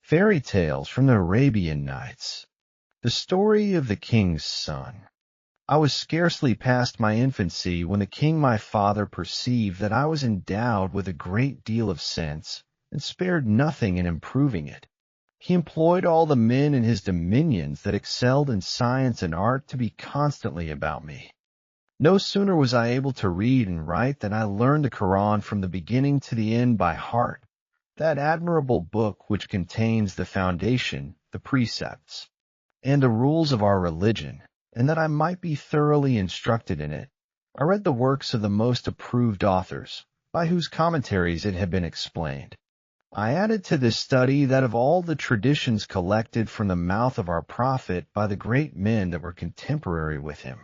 Fairy Tales from the Arabian Nights. The Story of the King's Son. I was scarcely past my infancy when the king my father perceived that I was endowed with a great deal of sense, and spared nothing in improving it. He employed all the men in his dominions that excelled in science and art to be constantly about me. No sooner was I able to read and write than I learned the Koran from the beginning to the end by heart, that admirable book which contains the foundation, the precepts, and the rules of our religion, and that I might be thoroughly instructed in it, I read the works of the most approved authors, by whose commentaries it had been explained. I added to this study that of all the traditions collected from the mouth of our prophet by the great men that were contemporary with him.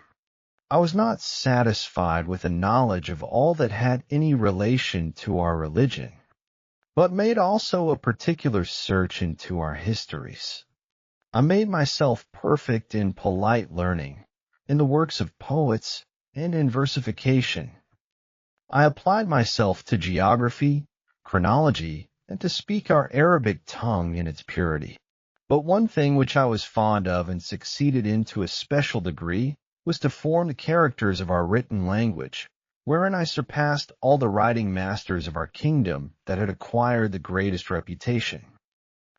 I was not satisfied with a knowledge of all that had any relation to our religion, but made also a particular search into our histories. I made myself perfect in polite learning, in the works of poets, and in versification. I applied myself to geography, chronology, and to speak our Arabic tongue in its purity. But one thing which I was fond of and succeeded in to a special degree was to form the characters of our written language, wherein I surpassed all the writing masters of our kingdom that had acquired the greatest reputation.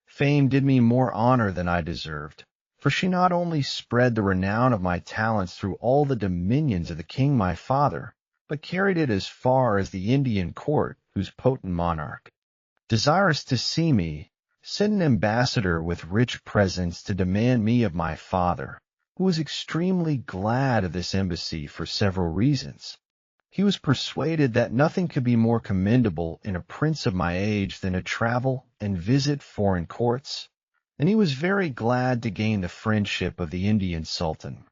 Fame did me more honor than I deserved, for she not only spread the renown of my talents through all the dominions of the king my father, but carried it as far as the Indian court, whose potent monarch, desirous to see me, sent an ambassador with rich presents to demand me of my father, who was extremely glad of this embassy for several reasons. He was persuaded that nothing could be more commendable in a prince of my age than to travel and visit foreign courts, and he was very glad to gain the friendship of the Indian Sultan.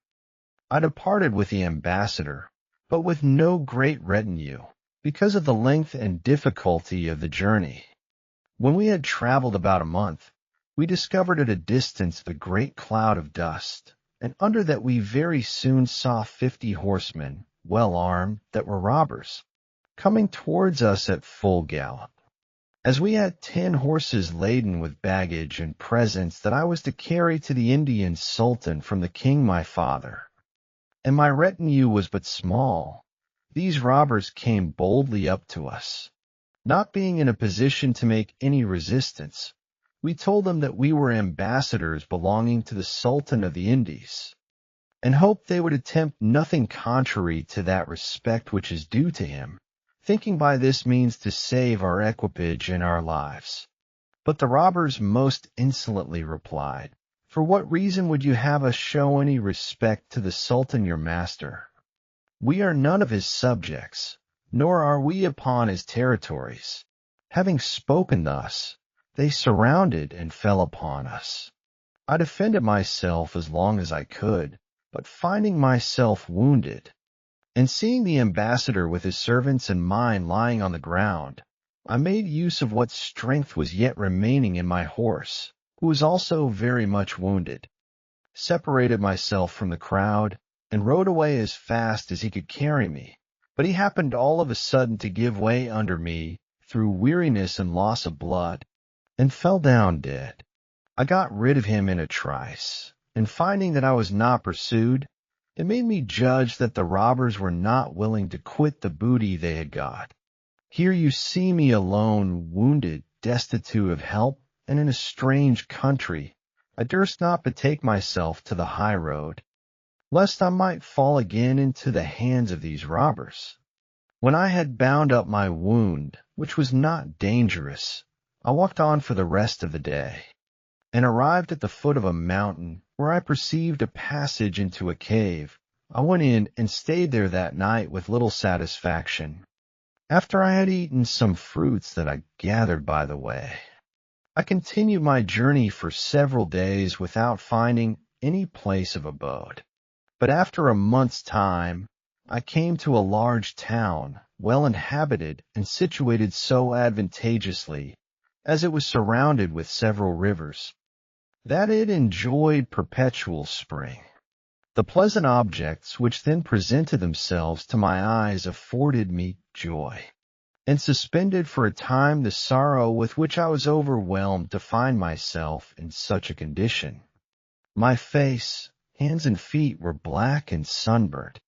I departed with the ambassador, but with no great retinue, because of the length and difficulty of the journey. When we had traveled about a month, we discovered at a distance the great cloud of dust, and under that we very soon saw 50 horsemen, well armed, that were robbers, coming towards us at full gallop. As we had 10 horses laden with baggage and presents that I was to carry to the Indian Sultan from the king my father, and my retinue was but small, these robbers came boldly up to us. Not being in a position to make any resistance, we told them that we were ambassadors belonging to the Sultan of the Indies, and hoped they would attempt nothing contrary to that respect which is due to him, thinking by this means to save our equipage and our lives. But the robbers most insolently replied, "For what reason would you have us show any respect to the Sultan your master? We are none of his subjects, nor are we upon his territories." Having spoken thus, they surrounded and fell upon us. I defended myself as long as I could, but finding myself wounded, and seeing the ambassador with his servants and mine lying on the ground, I made use of what strength was yet remaining in my horse, who was also very much wounded, separated myself from the crowd, and rode away as fast as he could carry me. But he happened all of a sudden to give way under me through weariness and loss of blood, and fell down dead. I got rid of him in a trice, and finding that I was not pursued, it made me judge that the robbers were not willing to quit the booty they had got. Here you see me alone, wounded, destitute of help, and in a strange country. I durst not betake myself to the high road, lest I might fall again into the hands of these robbers. When I had bound up my wound, which was not dangerous, I walked on for the rest of the day, and arrived at the foot of a mountain, where I perceived a passage into a cave. I went in and stayed there that night with little satisfaction, after I had eaten some fruits that I gathered by the way. I continued my journey for several days without finding any place of abode. But after a month's time, I came to a large town, well inhabited and situated so advantageously, as it was surrounded with several rivers, that it enjoyed perpetual spring. The pleasant objects which then presented themselves to my eyes afforded me joy, and suspended for a time the sorrow with which I was overwhelmed to find myself in such a condition. My face, hands and feet were black and sunburnt,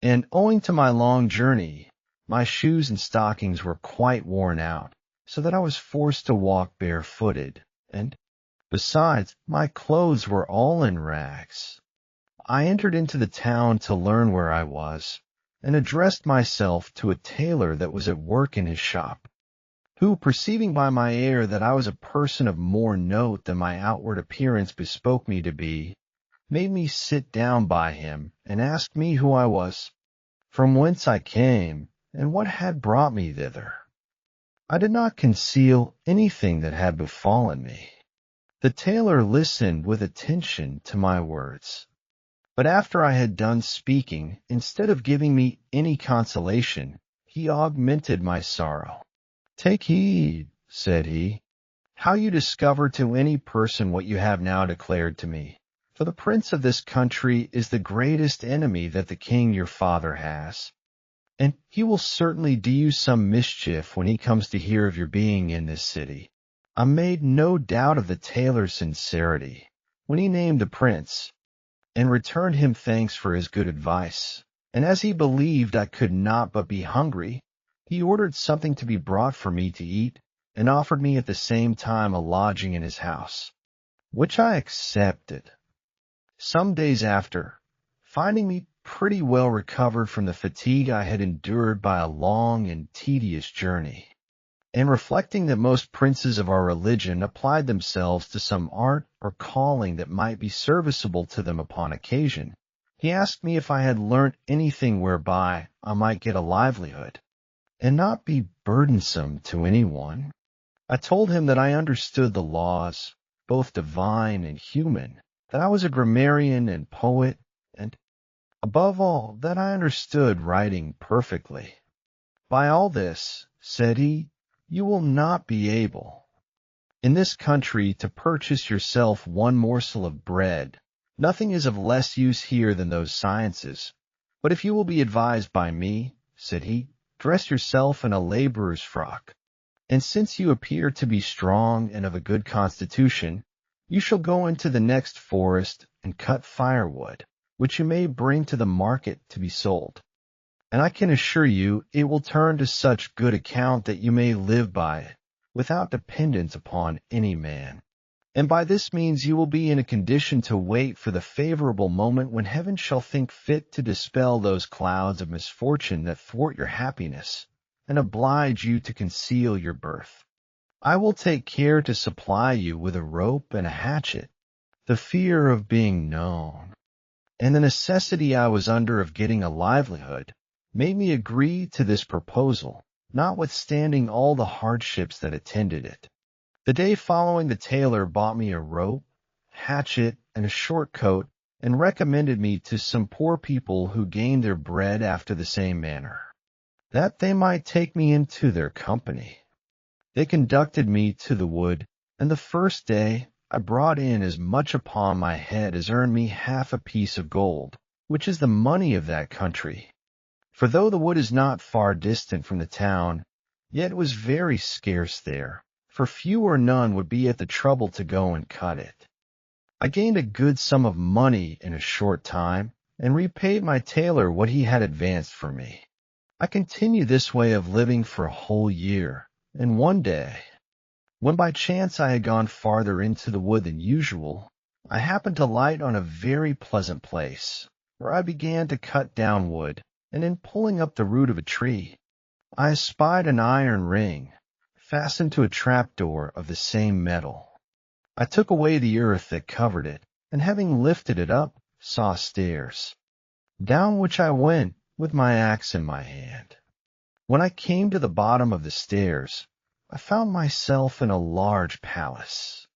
and owing to my long journey, my shoes and stockings were quite worn out, so that I was forced to walk barefooted, and, besides, my clothes were all in rags. I entered into the town to learn where I was, and addressed myself to a tailor that was at work in his shop, who, perceiving by my air that I was a person of more note than my outward appearance bespoke me to be, made me sit down by him, and asked me who I was, from whence I came, and what had brought me thither. I did not conceal anything that had befallen me. The tailor listened with attention to my words, but after I had done speaking, instead of giving me any consolation, he augmented my sorrow. "Take heed," said he, "how you discover to any person what you have now declared to me. For the prince of this country is the greatest enemy that the king your father has, and he will certainly do you some mischief when he comes to hear of your being in this city." I made no doubt of the tailor's sincerity when he named the prince, and returned him thanks for his good advice. And as he believed I could not but be hungry, he ordered something to be brought for me to eat, and offered me at the same time a lodging in his house, which I accepted. Some days after, finding me pretty well recovered from the fatigue I had endured by a long and tedious journey, and reflecting that most princes of our religion applied themselves to some art or calling that might be serviceable to them upon occasion, he asked me if I had learnt anything whereby I might get a livelihood, and not be burdensome to anyone. I told him that I understood the laws, both divine and human, that I was a grammarian and poet, and, above all, that I understood writing perfectly. "By all this," said he, "you will not be able, in this country, to purchase yourself one morsel of bread. Nothing is of less use here than those sciences. But if you will be advised by me," said he, "dress yourself in a laborer's frock, and since you appear to be strong and of a good constitution, you shall go into the next forest and cut firewood, which you may bring to the market to be sold. And I can assure you it will turn to such good account that you may live by it, without dependence upon any man. And by this means you will be in a condition to wait for the favorable moment when heaven shall think fit to dispel those clouds of misfortune that thwart your happiness, and oblige you to conceal your birth. I will take care to supply you with a rope and a hatchet. The fear of being known, and the necessity I was under of getting a livelihood, made me agree to this proposal, notwithstanding all the hardships that attended it. The day following, the tailor bought me a rope, hatchet, and a short coat, and recommended me to some poor people who gained their bread after the same manner, that they might take me into their company. They conducted me to the wood, and the first day I brought in as much upon my head as earned me half a piece of gold, which is the money of that country. For though the wood is not far distant from the town, yet it was very scarce there, for few or none would be at the trouble to go and cut it. I gained a good sum of money in a short time, and repaid my tailor what he had advanced for me. I continued this way of living for a whole year, and one day, when by chance I had gone farther into the wood than usual, I happened to light on a very pleasant place, where I began to cut down wood, and in pulling up the root of a tree, I espied an iron ring, fastened to a trapdoor of the same metal. I took away the earth that covered it, and having lifted it up, saw stairs, down which I went with my axe in my hand. When I came to the bottom of the stairs, I found myself in a large palace,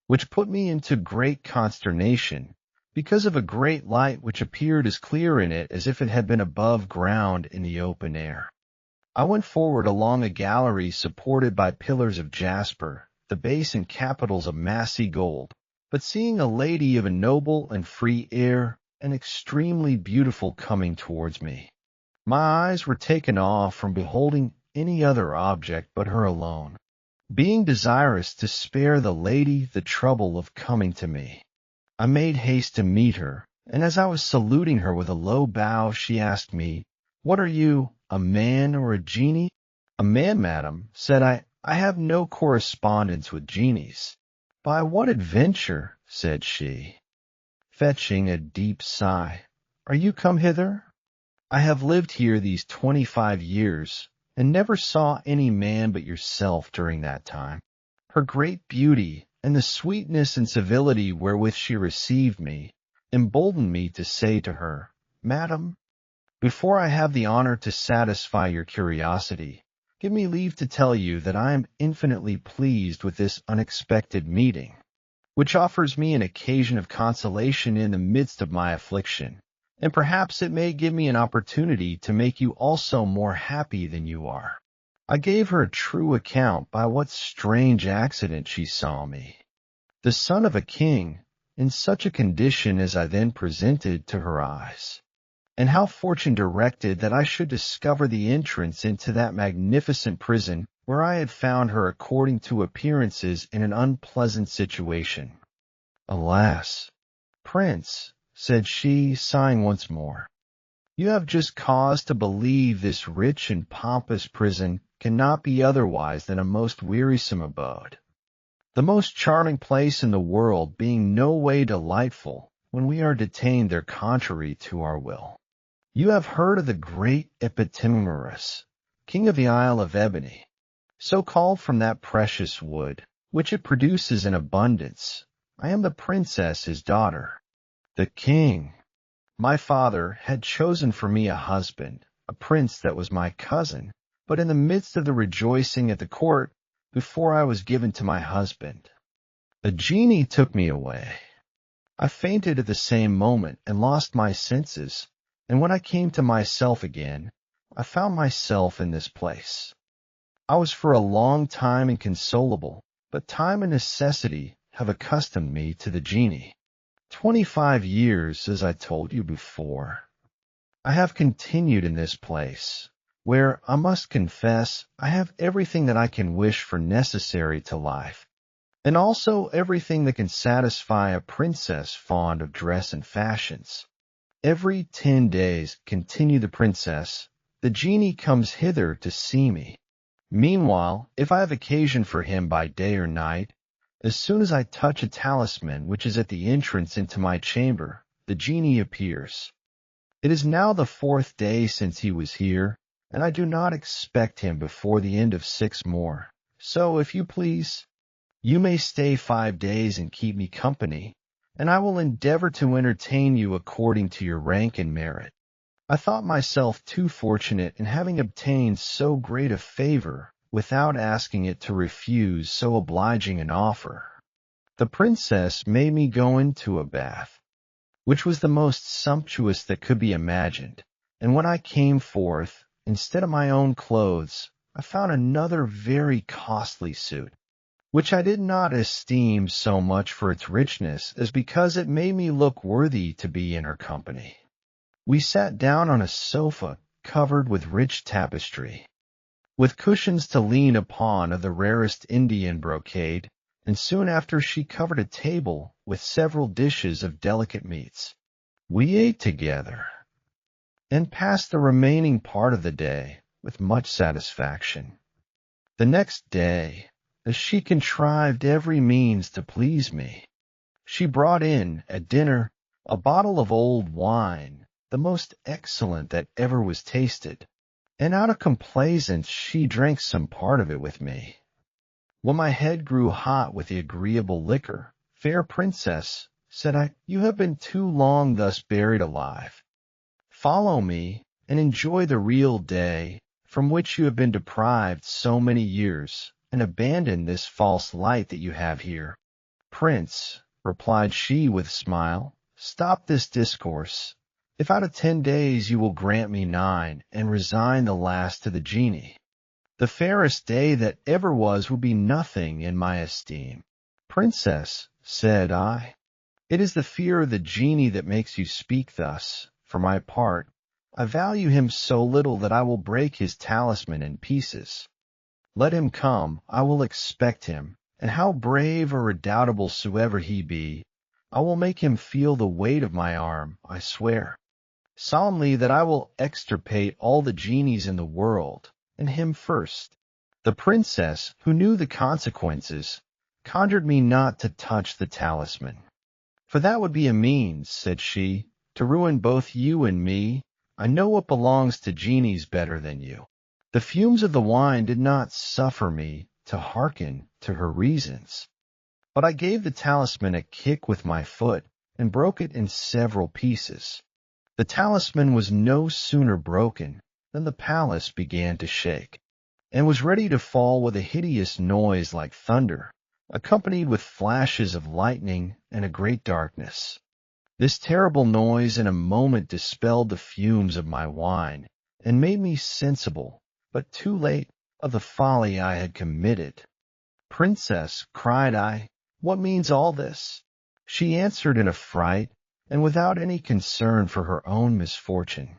which put me into great consternation, because of a great light which appeared as clear in it as if it had been above ground in the open air. I went forward along a gallery supported by pillars of jasper, the base and capitals of massy gold, but seeing a lady of a noble and free air, and extremely beautiful, coming towards me, my eyes were taken off from beholding any other object but her alone, being desirous to spare the lady the trouble of coming to me. I made haste to meet her, and as I was saluting her with a low bow, she asked me, "What are you, a man or a genie?" "A man, madam," said I. "I have no correspondence with genies." "By what adventure," said she, fetching a deep sigh, "are you come hither?" "I have lived here these 25 years, and never saw any man but yourself during that time." Her great beauty, and the sweetness and civility wherewith she received me, emboldened me to say to her, "Madam, before I have the honor to satisfy your curiosity, give me leave to tell you that I am infinitely pleased with this unexpected meeting, which offers me an occasion of consolation in the midst of my affliction, and perhaps it may give me an opportunity to make you also more happy than you are." I gave her a true account by what strange accident she saw me, the son of a king, in such a condition as I then presented to her eyes, and how fortune directed that I should discover the entrance into that magnificent prison where I had found her according to appearances in an unpleasant situation. "Alas, Prince," said she, sighing once more, "you have just cause to believe this rich and pompous prison cannot be otherwise than a most wearisome abode, the most charming place in the world being no way delightful when we are detained there contrary to our will. You have heard of the great Epitimerus, king of the Isle of Ebony, so called from that precious wood, which it produces in abundance. I am the princess, his daughter. The king, my father, had chosen for me a husband, a prince that was my cousin, but in the midst of the rejoicing at the court, before I was given to my husband, a genie took me away. I fainted at the same moment and lost my senses, and when I came to myself again, I found myself in this place. I was for a long time inconsolable, but time and necessity have accustomed me to the genie. 25 years, as I told you before, I have continued in this place, where, I must confess, I have everything that I can wish for necessary to life, and also everything that can satisfy a princess fond of dress and fashions. Every 10 days, continued the princess, the genie comes hither to see me. Meanwhile, if I have occasion for him by day or night, as soon as I touch a talisman which is at the entrance into my chamber, the genie appears. It is now the 4th day since he was here, and I do not expect him before the end of 6 more. So, if you please, you may stay 5 days and keep me company, and I will endeavor to entertain you according to your rank and merit. I thought myself too fortunate in having obtained so great a favor without asking it to refuse so obliging an offer. The princess made me go into a bath, which was the most sumptuous that could be imagined, and when I came forth, instead of my own clothes, I found another very costly suit, which I did not esteem so much for its richness as because it made me look worthy to be in her company. We sat down on a sofa covered with rich tapestry, with cushions to lean upon of the rarest Indian brocade, and soon after she covered a table with several dishes of delicate meats. We ate together, and passed the remaining part of the day with much satisfaction. The next day, as she contrived every means to please me, she brought in, at dinner, a bottle of old wine, the most excellent that ever was tasted, and out of complaisance she drank some part of it with me. When my head grew hot with the agreeable liquor, "Fair princess," said I, "you have been too long thus buried alive. Follow me, and enjoy the real day, from which you have been deprived so many years, and abandon this false light that you have here." "Prince," replied she with a smile, "stop this discourse. If out of 10 days you will grant me 9, and resign the last to the genie, the fairest day that ever was will be nothing in my esteem." "Princess," said I, "it is the fear of the genie that makes you speak thus. For my part, I value him so little that I will break his talisman in pieces. Let him come, I will expect him, and how brave or redoubtable soever he be, I will make him feel the weight of my arm, I swear. Solemnly that I will extirpate all the genies in the world, and him first. The princess, who knew the consequences, conjured me not to touch the talisman. For that would be a means, said she, to ruin both you and me. I know what belongs to genies better than you. The fumes of the wine did not suffer me to hearken to her reasons. But I gave the talisman a kick with my foot and broke it in several pieces. The talisman was no sooner broken than the palace began to shake, and was ready to fall with a hideous noise like thunder, accompanied with flashes of lightning and a great darkness. This terrible noise in a moment dispelled the fumes of my wine, and made me sensible, but too late, of the folly I had committed. Princess, cried I, what means all this? She answered in a fright, and without any concern for her own misfortune.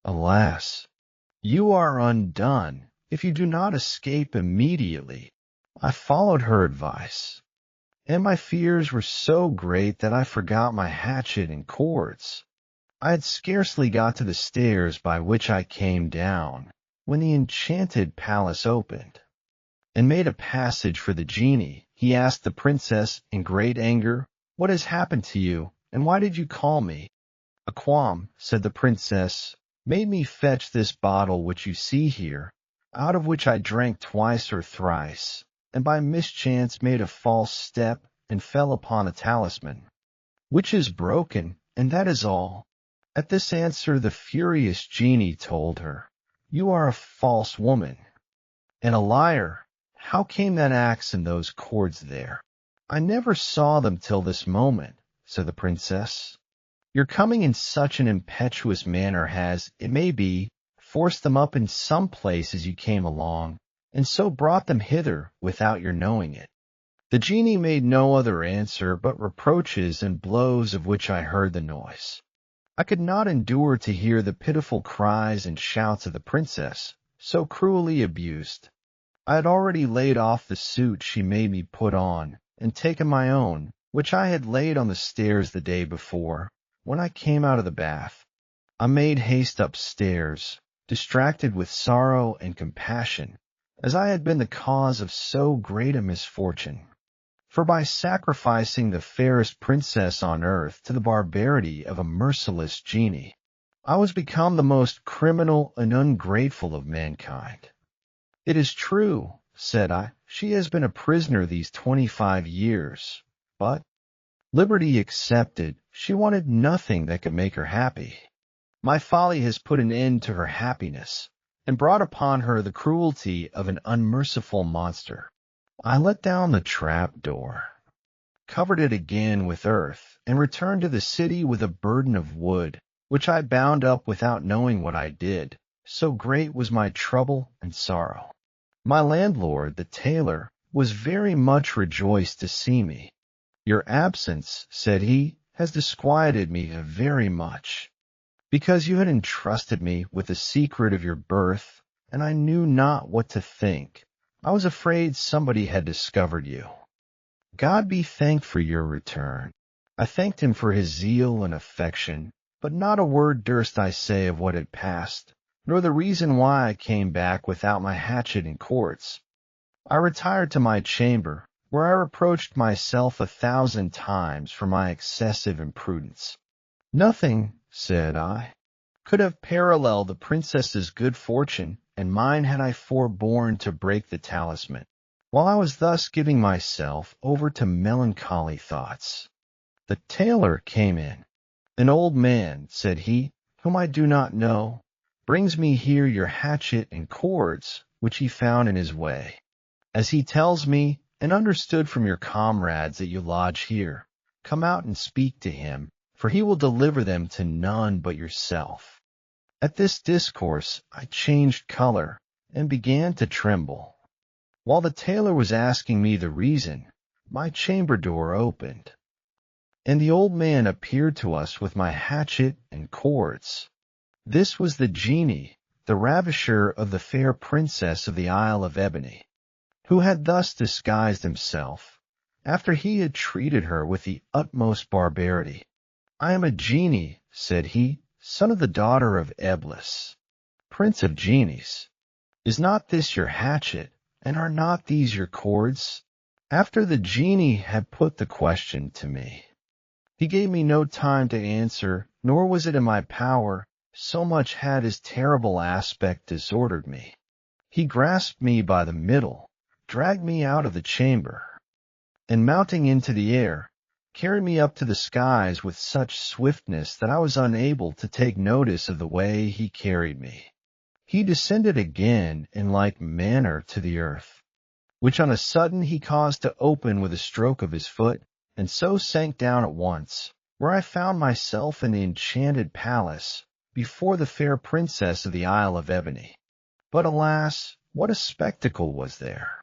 Alas, you are undone if you do not escape immediately. I followed her advice, and my fears were so great that I forgot my hatchet and cords. I had scarcely got to the stairs by which I came down, when the enchanted palace opened, and made a passage for the genie. He asked the princess in great anger, what has happened to you, and why did you call me? A qualm, said the princess, made me fetch this bottle which you see here, out of which I drank twice or thrice, and by mischance made a false step and fell upon a talisman, which is broken, and that is all. At this answer the furious genie told her, you are a false woman, and a liar. How came that axe and those cords there? I never saw them till this moment, said the princess. Your coming in such an impetuous manner has, it may be, forced them up in some place as you came along, and so brought them hither without your knowing it. The genie made no other answer but reproaches and blows of which I heard the noise. I could not endure to hear the pitiful cries and shouts of the princess, so cruelly abused. I had already laid off the suit she made me put on, and taken my own, which I had laid on the stairs the day before, when I came out of the bath. I made haste upstairs, distracted with sorrow and compassion, as I had been the cause of so great a misfortune. For by sacrificing the fairest princess on earth to the barbarity of a merciless genie, I was become the most criminal and ungrateful of mankind. It is true, said I, she has been a prisoner these 25 years, but, liberty accepted, she wanted nothing that could make her happy. My folly has put an end to her happiness, and brought upon her the cruelty of an unmerciful monster. I let down the trap door, covered it again with earth, and returned to the city with a burden of wood, which I bound up without knowing what I did, so great was my trouble and sorrow. My landlord, the tailor, was very much rejoiced to see me. Your absence, said he, has disquieted me very much, because you had entrusted me with the secret of your birth, and I knew not what to think. I was afraid somebody had discovered you. God be thanked for your return. I thanked him for his zeal and affection, but not a word durst I say of what had passed, nor the reason why I came back without my hatchet and cords. I retired to my chamber, where I reproached myself 1,000 times for my excessive imprudence. Nothing, said I, could have paralleled the princess's good fortune and mine had I forborne to break the talisman. While I was thus giving myself over to melancholy thoughts, the tailor came in. An old man, said he, whom I do not know, brings me here your hatchet and cords, which he found in his way. As he tells me, and understood from your comrades that you lodge here, come out and speak to him, for he will deliver them to none but yourself. At this discourse I changed color, and began to tremble. While the tailor was asking me the reason, my chamber door opened, and the old man appeared to us with my hatchet and cords. This was the genie, the ravisher of the fair princess of the Isle of Ebony, who had thus disguised himself, after he had treated her with the utmost barbarity. "I am a genie," said he, "son of the daughter of Eblis, prince of genies. Is not this your hatchet, and are not these your cords?" After the genie had put the question to me, he gave me no time to answer, nor was it in my power, so much had his terrible aspect disordered me. He grasped me by the middle, dragged me out of the chamber, and mounting into the air, carried me up to the skies with such swiftness that I was unable to take notice of the way he carried me. He descended again in like manner to the earth, which on a sudden he caused to open with a stroke of his foot, and so sank down at once, where I found myself in the enchanted palace before the fair princess of the Isle of Ebony. But alas, what a spectacle was there!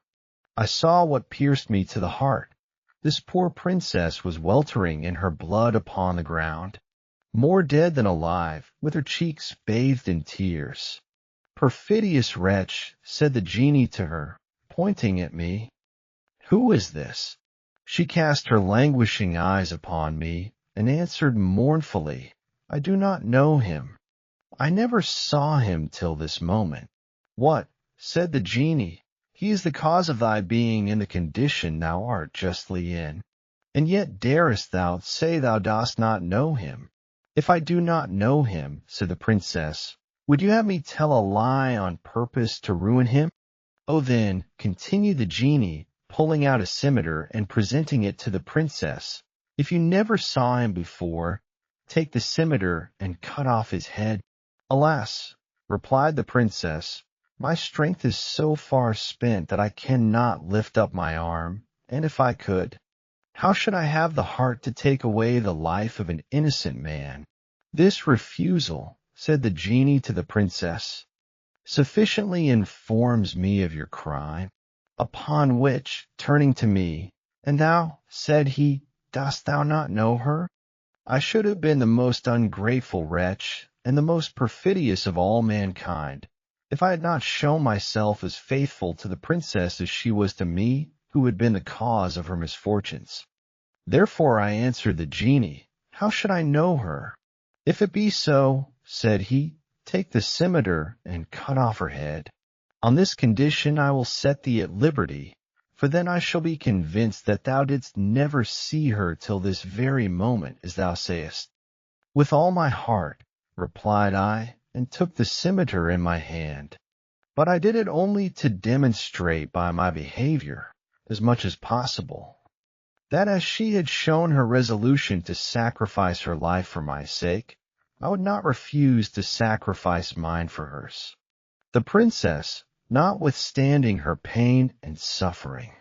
I saw what pierced me to the heart. This poor princess was weltering in her blood upon the ground, more dead than alive, with her cheeks bathed in tears. "Perfidious wretch," said the genie to her, pointing at me, "who is this?" She cast her languishing eyes upon me, and answered mournfully, "I do not know him. I never saw him till this moment." "What?" said the genie. "He is the cause of thy being in the condition thou art justly in, and yet darest thou say thou dost not know him?" "If I do not know him," said the princess, "would you have me tell a lie on purpose to ruin him?" "Oh, then," continued the genie, pulling out a scimitar and presenting it to the princess, "if you never saw him before, take the scimitar and cut off his head." "Alas," replied the princess, "my strength is so far spent that I cannot lift up my arm, and if I could, how should I have the heart to take away the life of an innocent man?" "This refusal," said the genie to the princess, "sufficiently informs me of your crime." Upon which, turning to me, "And thou," said he, "dost thou not know her?" I should have been the most ungrateful wretch, and the most perfidious of all mankind, if I had not shown myself as faithful to the princess as she was to me who had been the cause of her misfortunes. Therefore I answered the genie, "How should I know her?" "If it be so," said he, "take the scimitar and cut off her head. On this condition I will set thee at liberty, for then I shall be convinced that thou didst never see her till this very moment, as thou sayest." "With all my heart," replied I, and took the scimitar in my hand. But I did it only to demonstrate by my behavior, as much as possible, that as she had shown her resolution to sacrifice her life for my sake, I would not refuse to sacrifice mine for hers. The princess, notwithstanding her pain and suffering,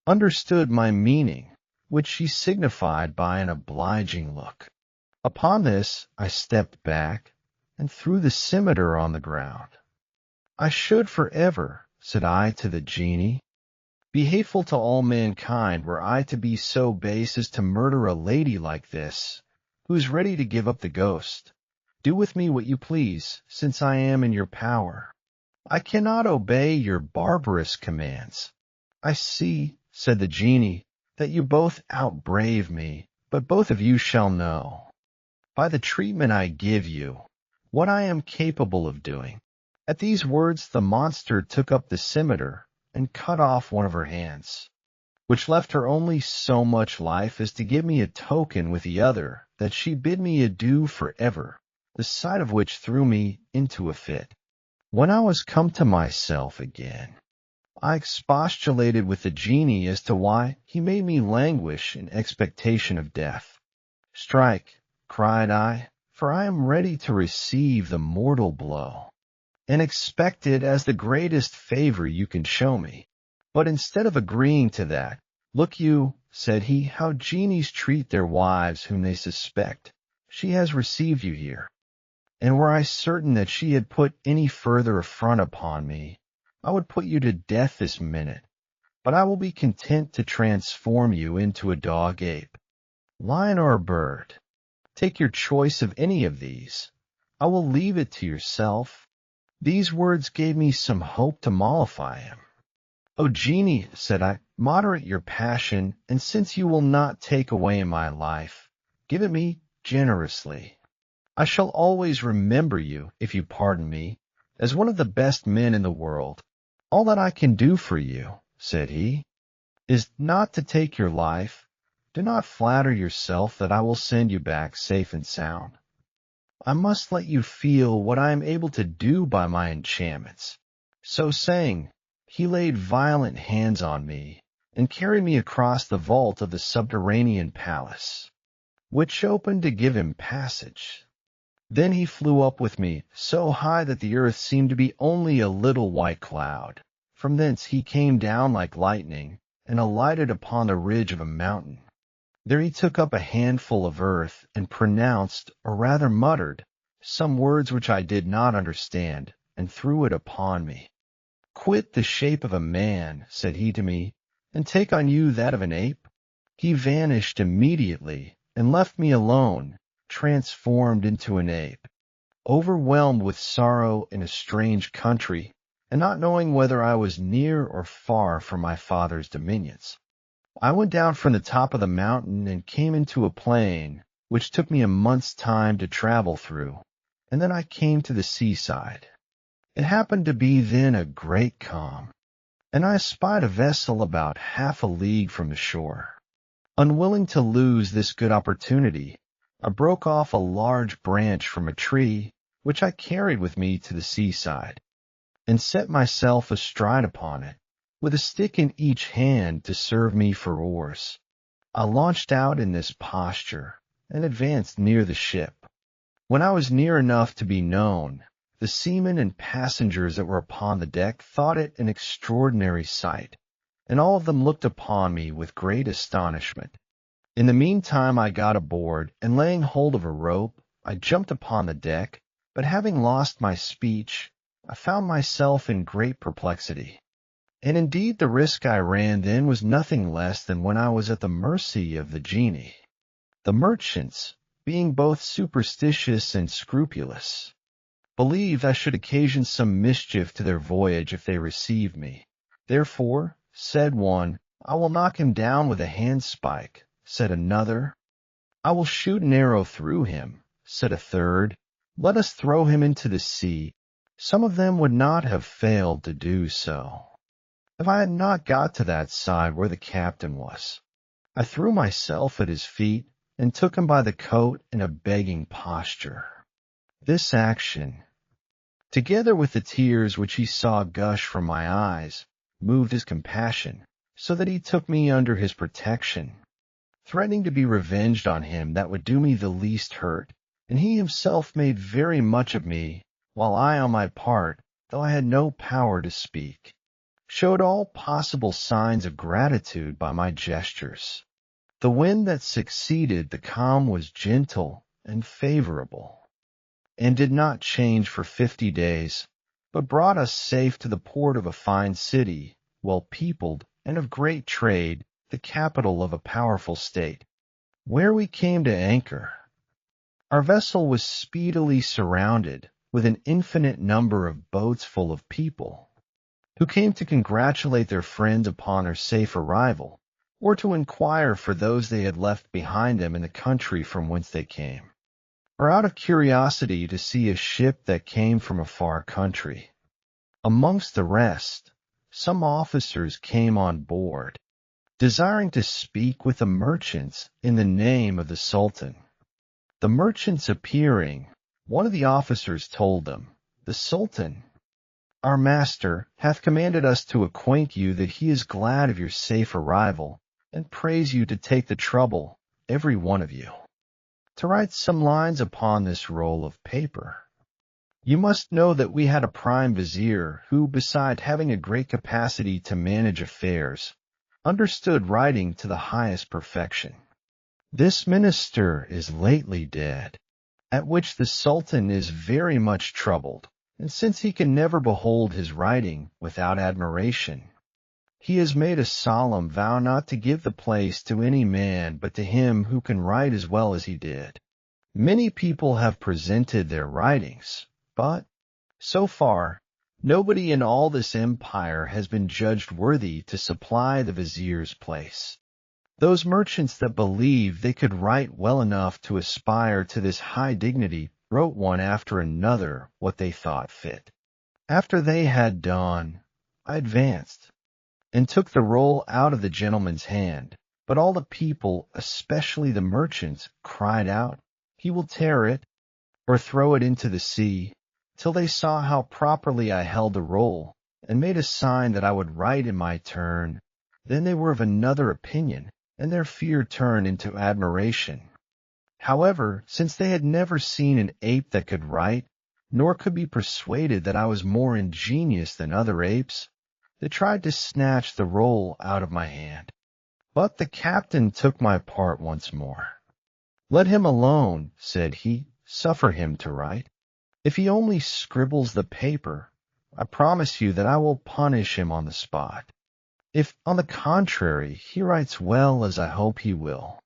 understood my meaning, which she signified by an obliging look. Upon this I stepped back and threw the scimitar on the ground. "I should forever," said I to the genie, "be hateful to all mankind were I to be so base as to murder a lady like this, who is ready to give up the ghost. Do with me what you please, since I am in your power. I cannot obey your barbarous commands." "I see," said the genie, "that you both outbrave me, but both of you shall know, by the treatment I give you, what I am capable of doing." At these words the monster took up the scimitar and cut off one of her hands, which left her only so much life as to give me a token with the other that she bid me adieu forever, the sight of which threw me into a fit. When I was come to myself again, I expostulated with the genie as to why he made me languish in expectation of death. "Strike," cried I, "for I am ready to receive the mortal blow, and expect it as the greatest favor you can show me." But instead of agreeing to that, "Look you," said he, "how genies treat their wives whom they suspect. She has received you here, and were I certain that she had put any further affront upon me, I would put you to death this minute, but I will be content to transform you into a dog-ape, lion, or a bird. Take your choice of any of these, I will leave it to yourself." These words gave me some hope to mollify him. "O genie," said I, "moderate your passion, and since you will not take away my life, give it me generously. I shall always remember you, if you pardon me, as one of the best men in the world. All that I can do for you," said he, "is not to take your life. Do not flatter yourself that I will send you back safe and sound. I must let you feel what I am able to do by my enchantments." So saying, he laid violent hands on me and carried me across the vault of the subterranean palace, which opened to give him passage. Then he flew up with me, so high that the earth seemed to be only a little white cloud. From thence he came down like lightning and alighted upon the ridge of a mountain. There he took up a handful of earth and pronounced, or rather muttered, some words which I did not understand, and threw it upon me. "Quit the shape of a man," said he to me, "and take on you that of an ape." He vanished immediately and left me alone, transformed into an ape, overwhelmed with sorrow in a strange country, and not knowing whether I was near or far from my father's dominions. I went down from the top of the mountain and came into a plain, which took me a month's time to travel through, and then I came to the seaside. It happened to be then a great calm, and I espied a vessel about half a league from the shore. Unwilling to lose this good opportunity, I broke off a large branch from a tree, which I carried with me to the seaside, and set myself astride upon it, with a stick in each hand to serve me for oars. I launched out in this posture, and advanced near the ship. When I was near enough to be known, the seamen and passengers that were upon the deck thought it an extraordinary sight, and all of them looked upon me with great astonishment. In the meantime I got aboard, and laying hold of a rope, I jumped upon the deck, but having lost my speech, I found myself in great perplexity. And indeed the risk I ran then was nothing less than when I was at the mercy of the genie. The merchants, being both superstitious and scrupulous, believed I should occasion some mischief to their voyage if they received me. Therefore, said one, "I will knock him down with a handspike," said another. "I will shoot an arrow through him," said a third. "Let us throw him into the sea." Some of them would not have failed to do so, if I had not got to that side where the captain was. I threw myself at his feet, and took him by the coat in a begging posture. This action, together with the tears which he saw gush from my eyes, moved his compassion, so that he took me under his protection, threatening to be revenged on him that would do me the least hurt, and he himself made very much of me, while I on my part, though I had no power to speak, showed all possible signs of gratitude by my gestures. The wind that succeeded the calm was gentle and favorable, and did not change for 50 days, but brought us safe to the port of a fine city, well peopled and of great trade, the capital of a powerful state, where we came to anchor. Our vessel was speedily surrounded with an infinite number of boats full of people, who came to congratulate their friends upon their safe arrival, or to inquire for those they had left behind them in the country from whence they came, or out of curiosity to see a ship that came from a far country. Amongst the rest, some officers came on board, desiring to speak with the merchants in the name of the Sultan. The merchants appearing, one of the officers told them, "The Sultan, our master, hath commanded us to acquaint you that he is glad of your safe arrival, and prays you to take the trouble, every one of you, to write some lines upon this roll of paper. You must know that we had a prime vizier who, beside having a great capacity to manage affairs, understood writing to the highest perfection. This minister is lately dead, at which the Sultan is very much troubled, and since he can never behold his writing without admiration, he has made a solemn vow not to give the place to any man but to him who can write as well as he did. Many people have presented their writings, but so far, nobody in all this empire has been judged worthy to supply the vizier's place. Those merchants that believed they could write well enough to aspire to this high dignity wrote one after another what they thought fit. After they had done, I advanced and took the roll out of the gentleman's hand. But all the people, especially the merchants, cried out, "He will tear it, or throw it into the sea," till they saw how properly I held the roll, and made a sign that I would write in my turn. Then they were of another opinion, and their fear turned into admiration. However, since they had never seen an ape that could write, nor could be persuaded that I was more ingenious than other apes, they tried to snatch the roll out of my hand. But the captain took my part once more. "Let him alone," said he. "Suffer him to write. If he only scribbles the paper, I promise you that I will punish him on the spot. If, on the contrary, he writes well, as I hope he will,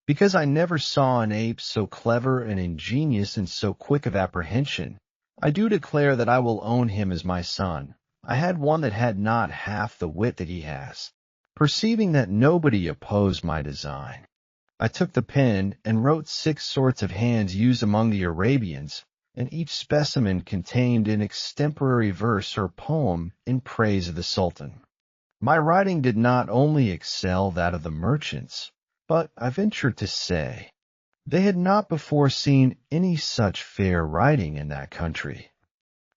because I never saw an ape so clever and ingenious and so quick of apprehension, I do declare that I will own him as my son. I had one that had not half the wit that he has." Perceiving that nobody opposed my design, I took the pen and wrote 6 sorts of hands used among the Arabians, and each specimen contained an extemporary verse or poem in praise of the Sultan. My writing did not only excel that of the merchants, but I venture to say they had not before seen any such fair writing in that country.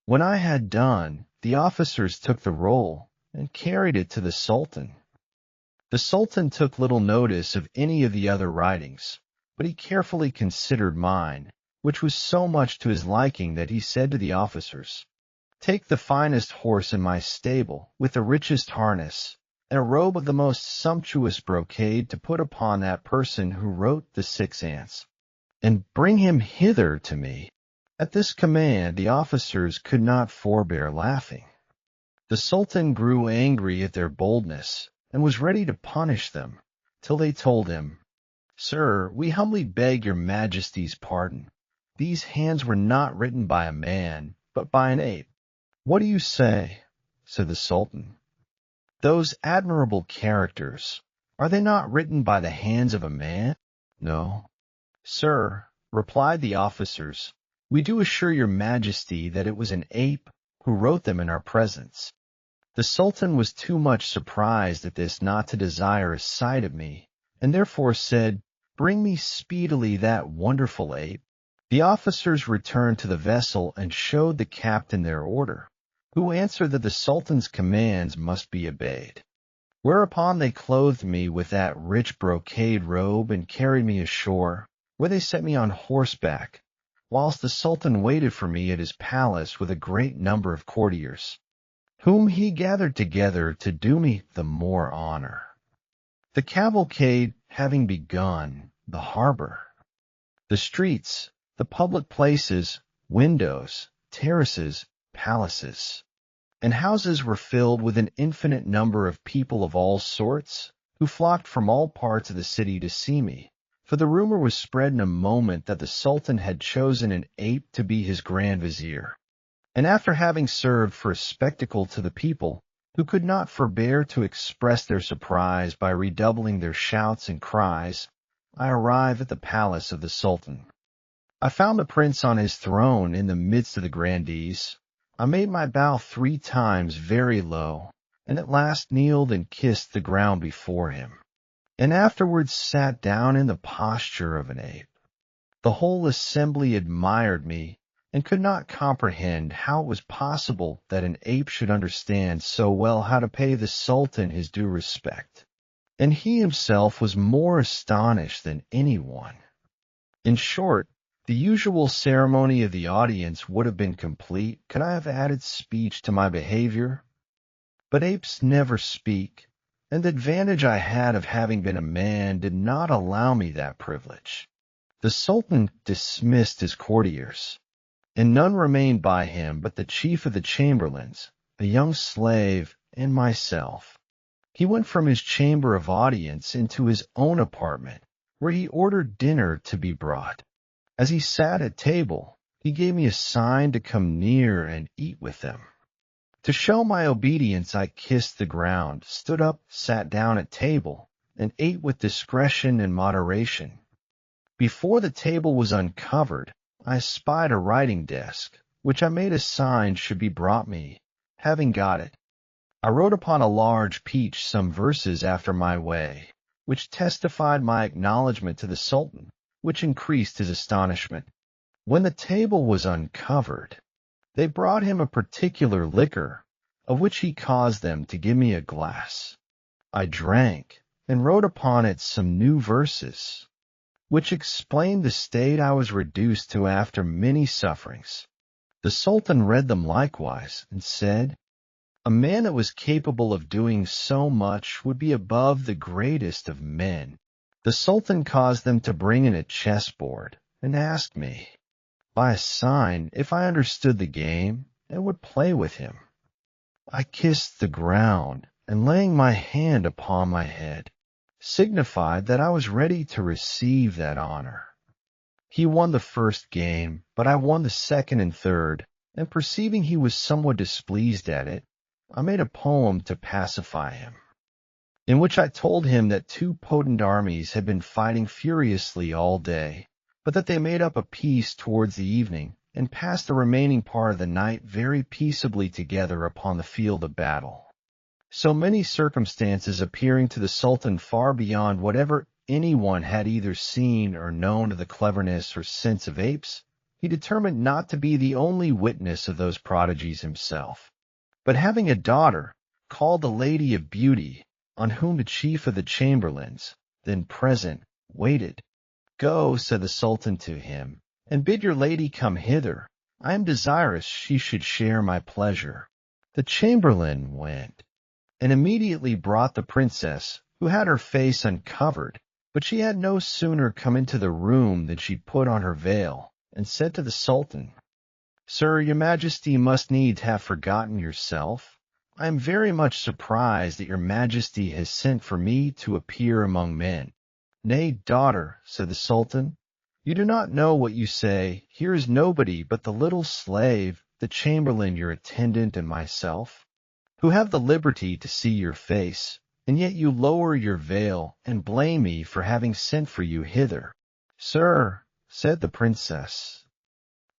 When I had done, the officers took the roll and carried it to the Sultan. The Sultan took little notice of any of the other writings, but he carefully considered mine, which was so much to his liking that he said to the officers, "Take the finest horse in my stable, with the richest harness, and a robe of the most sumptuous brocade to put upon that person who wrote the 6 ants, and bring him hither to me." At this command the officers could not forbear laughing. The Sultan grew angry at their boldness, and was ready to punish them, till they told him, "Sir, we humbly beg your Majesty's pardon. These hands were not written by a man, but by an ape." "What do you say?" said the Sultan. "Those admirable characters, are they not written by the hands of a man?" "No." "Sir," replied the officers, "we do assure your Majesty that it was an ape who wrote them in our presence." The Sultan was too much surprised at this not to desire a sight of me, and therefore said, "Bring me speedily that wonderful ape." The officers returned to the vessel and showed the captain their order, who answered that the Sultan's commands must be obeyed. Whereupon they clothed me with that rich brocade robe and carried me ashore, where they set me on horseback, whilst the Sultan waited for me at his palace with a great number of courtiers, whom he gathered together to do me the more honor. The cavalcade having begun, the harbor, the streets, the public places, windows, terraces, palaces, and houses were filled with an infinite number of people of all sorts, who flocked from all parts of the city to see me, for the rumor was spread in a moment that the Sultan had chosen an ape to be his Grand Vizier. And after having served for a spectacle to the people, who could not forbear to express their surprise by redoubling their shouts and cries, I arrived at the palace of the Sultan. I found the prince on his throne in the midst of the grandees. I made my bow 3 times very low, and at last kneeled and kissed the ground before him, and afterwards sat down in the posture of an ape. The whole assembly admired me, and could not comprehend how it was possible that an ape should understand so well how to pay the Sultan his due respect. And he himself was more astonished than anyone. In short, the usual ceremony of the audience would have been complete could I have added speech to my behavior. But apes never speak, and the advantage I had of having been a man did not allow me that privilege. The Sultan dismissed his courtiers, and none remained by him but the chief of the chamberlains, a young slave, and myself. He went from his chamber of audience into his own apartment, where he ordered dinner to be brought. As he sat at table, he gave me a sign to come near and eat with them. To show my obedience, I kissed the ground, stood up, sat down at table, and ate with discretion and moderation. Before the table was uncovered, I spied a writing desk, which I made a sign should be brought me. Having got it, I wrote upon a large peach some verses after my way, which testified my acknowledgment to the Sultan, which increased his astonishment. When the table was uncovered, they brought him a particular liquor, of which he caused them to give me a glass. I drank, and wrote upon it some new verses, which explained the state I was reduced to after many sufferings. The Sultan read them likewise, and said, "A man that was capable of doing so much would be above the greatest of men." The Sultan caused them to bring in a chessboard, and asked me, by a sign, if I understood the game, and would play with him. I kissed the ground, and laying my hand upon my head, signified that I was ready to receive that honor. He won the first game, but I won the second and third, and perceiving he was somewhat displeased at it, I made a poem to pacify him, in which I told him that two potent armies had been fighting furiously all day, but that they made up a peace towards the evening, and passed the remaining part of the night very peaceably together upon the field of battle. So many circumstances appearing to the Sultan far beyond whatever anyone had either seen or known of the cleverness or sense of apes, he determined not to be the only witness of those prodigies himself, but having a daughter, called the Lady of Beauty, on whom the chief of the chamberlains, then present, waited. "Go," said the Sultan to him, "and bid your lady come hither. I am desirous she should share my pleasure." The chamberlain went, and immediately brought the princess, who had her face uncovered, but she had no sooner come into the room than she put on her veil, and said to the Sultan, "Sir, your majesty must needs have forgotten yourself. I am very much surprised that your majesty has sent for me to appear among men." "Nay, daughter," said the Sultan, "you do not know what you say. Here is nobody but the little slave, the chamberlain, your attendant, and myself, who have the liberty to see your face, and yet you lower your veil and blame me for having sent for you hither." "Sir," said the princess,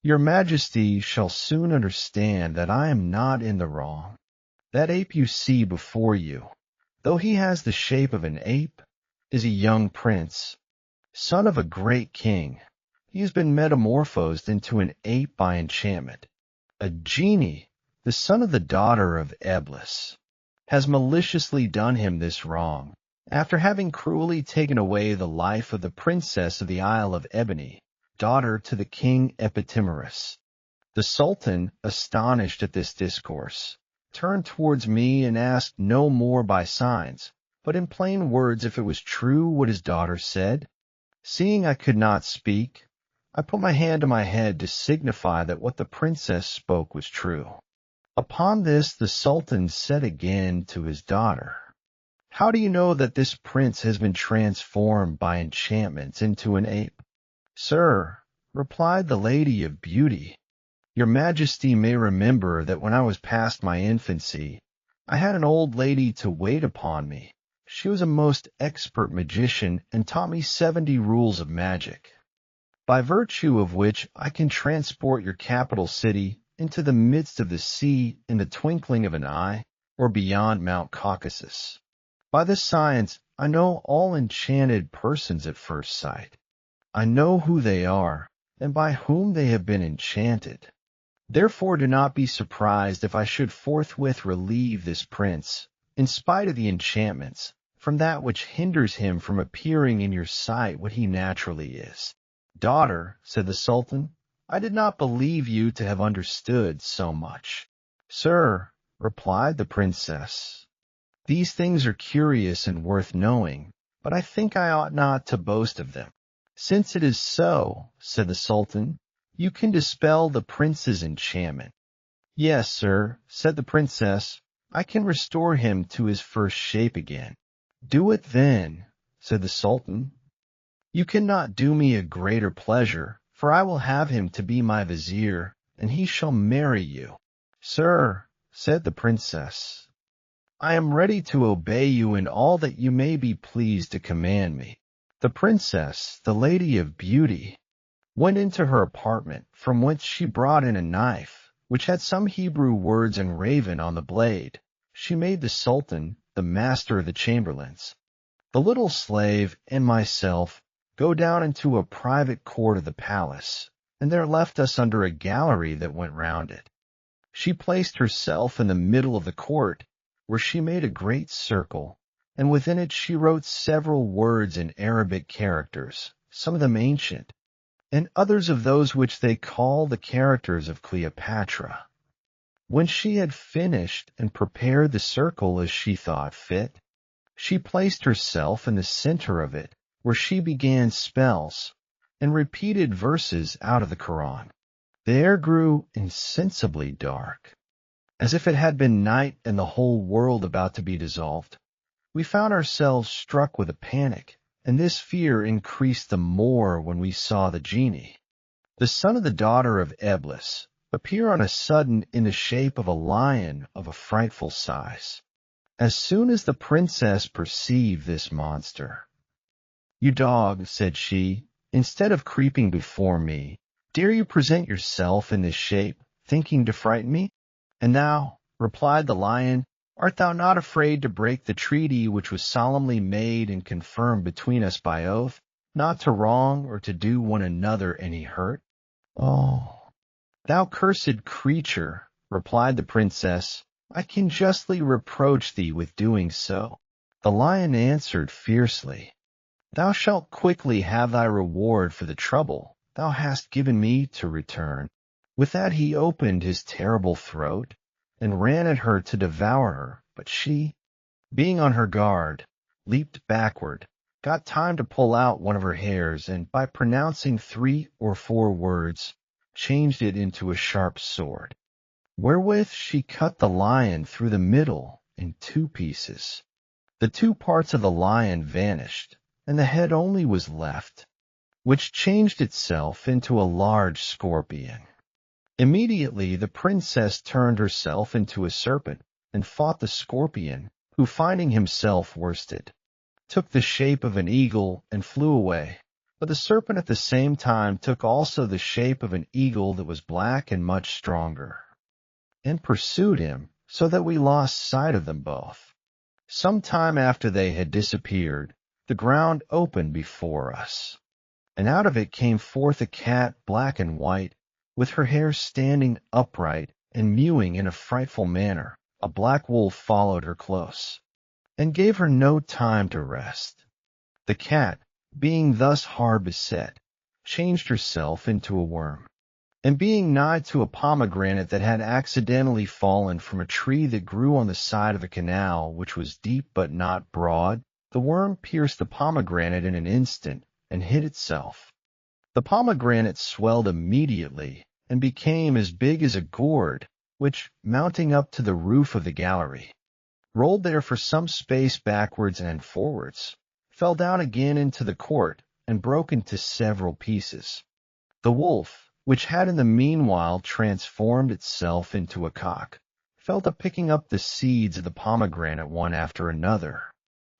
"your majesty shall soon understand that I am not in the wrong. That ape you see before you, though he has the shape of an ape, is a young prince, son of a great king. He has been metamorphosed into an ape by enchantment. A genie, the son of the daughter of Eblis, has maliciously done him this wrong, after having cruelly taken away the life of the princess of the Isle of Ebony, daughter to the king Epitimerus." The Sultan, astonished at this discourse, turned towards me and asked no more by signs, but in plain words if it was true what his daughter said. Seeing I could not speak, I put my hand to my head to signify that what the princess spoke was true. Upon this the Sultan said again to his daughter, "How do you know that this prince has been transformed by enchantments into an ape?" "Sir," replied the Lady of Beauty, "your majesty may remember that when I was past my infancy, I had an old lady to wait upon me. She was a most expert magician and taught me 70 rules of magic, by virtue of which I can transport your capital city into the midst of the sea in the twinkling of an eye, or beyond Mount Caucasus. By this science I know all enchanted persons at first sight. I know who they are, and by whom they have been enchanted. Therefore do not be surprised if I should forthwith relieve this prince, in spite of the enchantments, from that which hinders him from appearing in your sight what he naturally is." "Daughter," said the Sultan, "I did not believe you to have understood so much." "Sir," replied the princess, "these things are curious and worth knowing, but I think I ought not to boast of them." "Since it is so," said the Sultan, "you can dispel the prince's enchantment." "Yes, sir," said the princess, "I can restore him to his first shape again." "Do it then," said the Sultan. "You cannot do me a greater pleasure, for I will have him to be my vizier, and he shall marry you." "Sir," said the princess, "I am ready to obey you in all that you may be pleased to command me." The princess, the Lady of Beauty, went into her apartment, from whence she brought in a knife, which had some Hebrew words engraven on the blade. She made the Sultan, the master of the chamberlains, the little slave, and myself go down into a private court of the palace, and there left us under a gallery that went round it. She placed herself in the middle of the court, where she made a great circle, and within it she wrote several words in Arabic characters, some of them ancient, and others of those which they call the characters of Cleopatra. When she had finished and prepared the circle as she thought fit, she placed herself in the center of it, where she began spells, and repeated verses out of the Koran. The air grew insensibly dark, as if it had been night and the whole world about to be dissolved. We found ourselves struck with a panic, and this fear increased the more when we saw the genie, the son of the daughter of Eblis, appear on a sudden in the shape of a lion of a frightful size. As soon as the princess perceived this monster, "You dog," said she, "instead of creeping before me, dare you present yourself in this shape, thinking to frighten me?" "And thou," replied the lion, "art thou not afraid to break the treaty which was solemnly made and confirmed between us by oath, not to wrong or to do one another any hurt?" "Oh, thou cursed creature," replied the princess, "I can justly reproach thee with doing so." The lion answered fiercely, "Thou shalt quickly have thy reward for the trouble thou hast given me to return." With that he opened his terrible throat and ran at her to devour her, but she, being on her guard, leaped backward, got time to pull out one of her hairs, and by pronouncing 3 or 4 words, changed it into a sharp sword, wherewith she cut the lion through the middle in 2 pieces. The 2 parts of the lion vanished, and the head only was left, which changed itself into a large scorpion. Immediately the princess turned herself into a serpent, and fought the scorpion, who, finding himself worsted, took the shape of an eagle and flew away. But the serpent at the same time took also the shape of an eagle that was black and much stronger, and pursued him, so that we lost sight of them both. Some time after they had disappeared, the ground opened before us, and out of it came forth a cat, black and white, with her hair standing upright and mewing in a frightful manner. A black wolf followed her close, and gave her no time to rest. The cat, being thus hard beset, changed herself into a worm, and being nigh to a pomegranate that had accidentally fallen from a tree that grew on the side of a canal, which was deep but not broad, the worm pierced the pomegranate in an instant, and hid itself. The pomegranate swelled immediately, and became as big as a gourd, which, mounting up to the roof of the gallery, rolled there for some space backwards and forwards, fell down again into the court, and broke into several pieces. The wolf, which had in the meanwhile transformed itself into a cock, fell to picking up the seeds of the pomegranate one after another,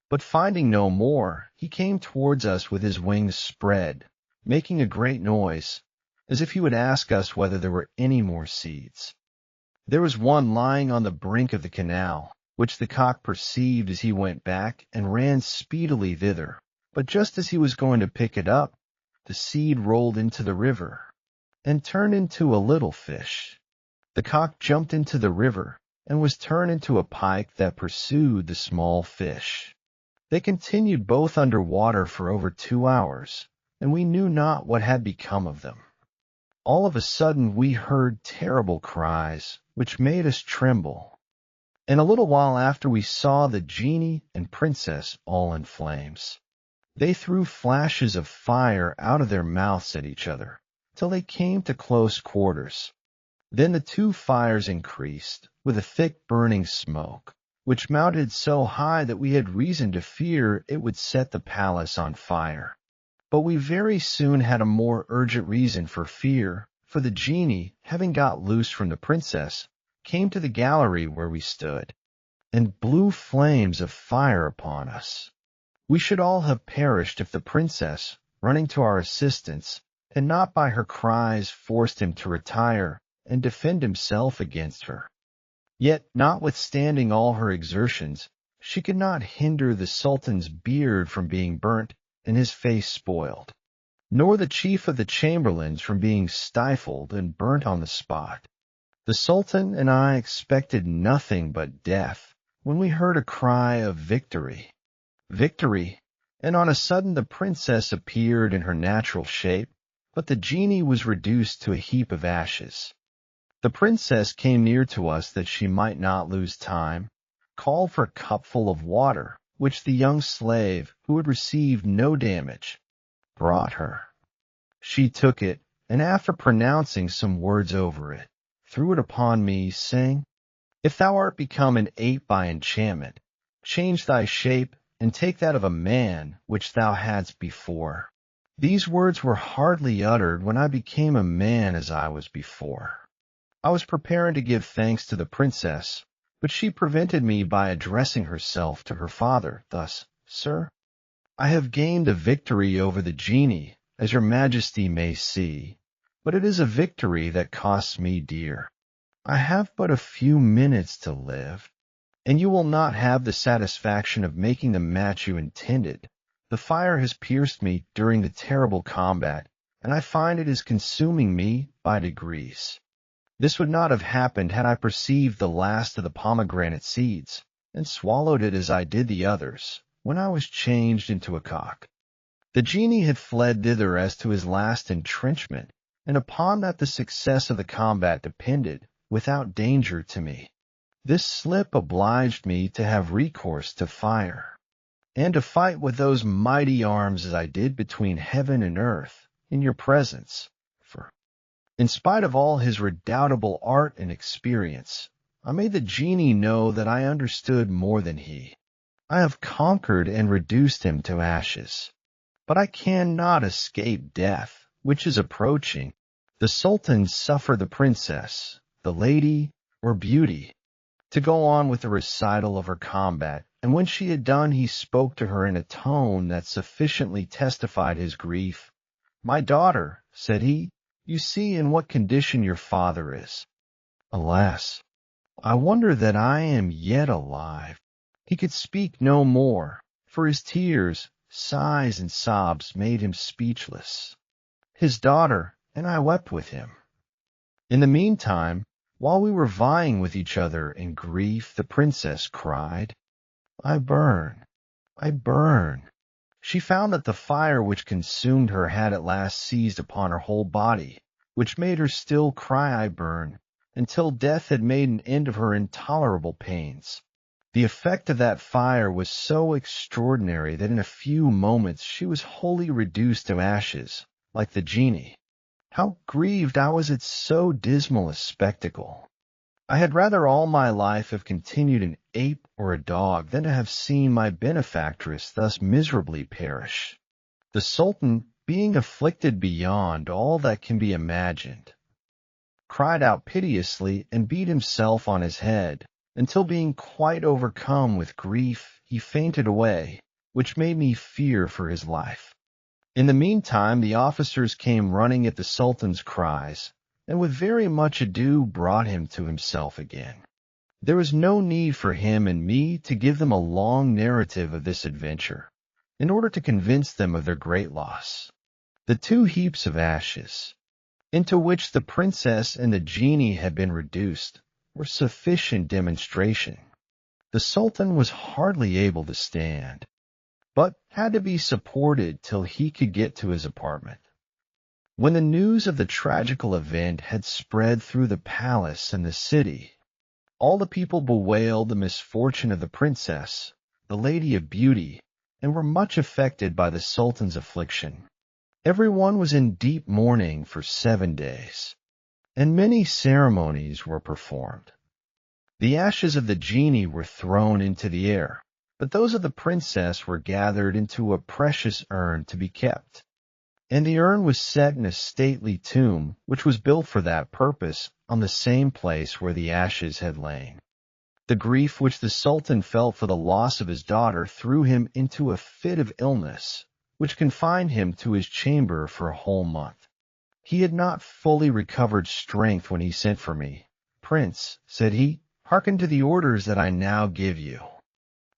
but finding no more, he came towards us with his wings spread, making a great noise, as if he would ask us whether there were any more seeds. There was one lying on the brink of the canal, which the cock perceived as he went back, and ran speedily thither. But just as he was going to pick it up, the seed rolled into the river, and turned into a little fish. The cock jumped into the river, and was turned into a pike that pursued the small fish. They continued both under water for over 2 hours, and we knew not what had become of them. All of a sudden we heard terrible cries, which made us tremble, and a little while after we saw the genie and princess all in flames. They threw flashes of fire out of their mouths at each other, till they came to close quarters. Then the 2 fires increased, with a thick burning smoke, which mounted so high that we had reason to fear it would set the palace on fire. But we very soon had a more urgent reason for fear, for the genie, having got loose from the princess, came to the gallery where we stood, and blew flames of fire upon us. We should all have perished if the princess, running to our assistance, had not by her cries forced him to retire and defend himself against her. Yet, notwithstanding all her exertions, she could not hinder the Sultan's beard from being burnt and his face spoiled, nor the chief of the chamberlains from being stifled and burnt on the spot. The Sultan and I expected nothing but death when we heard a cry of victory. Victory! And on a sudden the princess appeared in her natural shape, but the genie was reduced to a heap of ashes. The princess came near to us that she might not lose time, called for a cupful of water, which the young slave, who had received no damage, brought her. She took it, and after pronouncing some words over it, threw it upon me, saying, "If thou art become an ape by enchantment, change thy shape, and take that of a man which thou hadst before." These words were hardly uttered when I became a man as I was before. I was preparing to give thanks to the princess, but she prevented me by addressing herself to her father, thus, "Sir, I have gained a victory over the genie, as your majesty may see, but it is a victory that costs me dear. I have but a few minutes to live, and you will not have the satisfaction of making the match you intended. The fire has pierced me during the terrible combat, and I find it is consuming me by degrees. This would not have happened had I perceived the last of the pomegranate seeds, and swallowed it as I did the others, when I was changed into a cock." The genie had fled thither as to his last entrenchment, and upon that the success of the combat depended, without danger to me. This slip obliged me to have recourse to fire, and to fight with those mighty arms as I did between heaven and earth, in your presence, for, in spite of all his redoubtable art and experience, I made the genie know that I understood more than he. I have conquered and reduced him to ashes. But I cannot escape death, which is approaching. The Sultan suffered the princess, the lady, or beauty, to go on with the recital of her combat, and when she had done he spoke to her in a tone that sufficiently testified his grief. "My daughter," said he, "you see in what condition your father is. Alas, I wonder that I am yet alive." He could speak no more, for his tears, sighs, and sobs made him speechless. His daughter and I wept with him. In the meantime, while we were vying with each other in grief, the princess cried, "I burn, I burn." She found that the fire which consumed her had at last seized upon her whole body, which made her still cry, "I burn," until death had made an end of her intolerable pains. The effect of that fire was so extraordinary that in a few moments she was wholly reduced to ashes, like the genie. How grieved I was at so dismal a spectacle! I had rather all my life have continued an ape or a dog than to have seen my benefactress thus miserably perish. The Sultan, being afflicted beyond all that can be imagined, cried out piteously and beat himself on his head, until being quite overcome with grief, he fainted away, which made me fear for his life. In the meantime the officers came running at the Sultan's cries, and with very much ado brought him to himself again. There was no need for him and me to give them a long narrative of this adventure, in order to convince them of their great loss. The 2 heaps of ashes, into which the princess and the genie had been reduced, were sufficient demonstration. The Sultan was hardly able to stand, but had to be supported till he could get to his apartment. When the news of the tragical event had spread through the palace and the city, all the people bewailed the misfortune of the princess, the Lady of Beauty, and were much affected by the Sultan's affliction. Everyone was in deep mourning for 7 days, and many ceremonies were performed. The ashes of the genie were thrown into the air, but those of the princess were gathered into a precious urn to be kept, And the urn was set in a stately tomb, which was built for that purpose, on the same place where the ashes had lain. The grief which the Sultan felt for the loss of his daughter threw him into a fit of illness, which confined him to his chamber for a whole month. He had not fully recovered strength when he sent for me. "Prince," said he, "hearken to the orders that I now give you.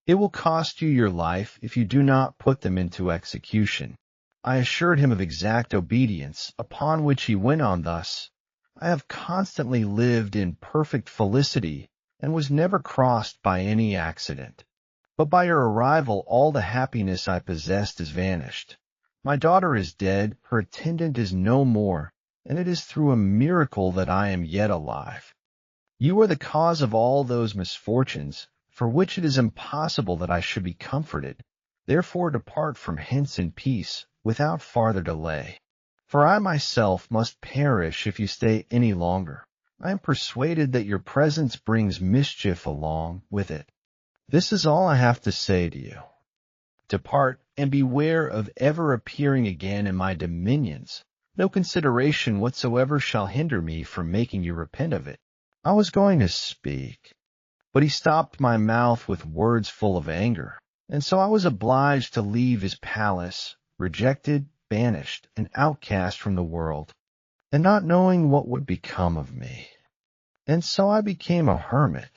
It will cost you your life if you do not put them into execution." I assured him of exact obedience, upon which he went on thus: "I have constantly lived in perfect felicity, and was never crossed by any accident. But by your arrival all the happiness I possessed has vanished. My daughter is dead, her attendant is no more, and it is through a miracle that I am yet alive. You are the cause of all those misfortunes, for which it is impossible that I should be comforted. Therefore depart from hence in peace, without farther delay. For I myself must perish if you stay any longer. I am persuaded that your presence brings mischief along with it. This is all I have to say to you. Depart, and beware of ever appearing again in my dominions. No consideration whatsoever shall hinder me from making you repent of it." I was going to speak, but he stopped my mouth with words full of anger, and so I was obliged to leave his palace, rejected, banished, and outcast from the world, and not knowing what would become of me. And so I became a hermit,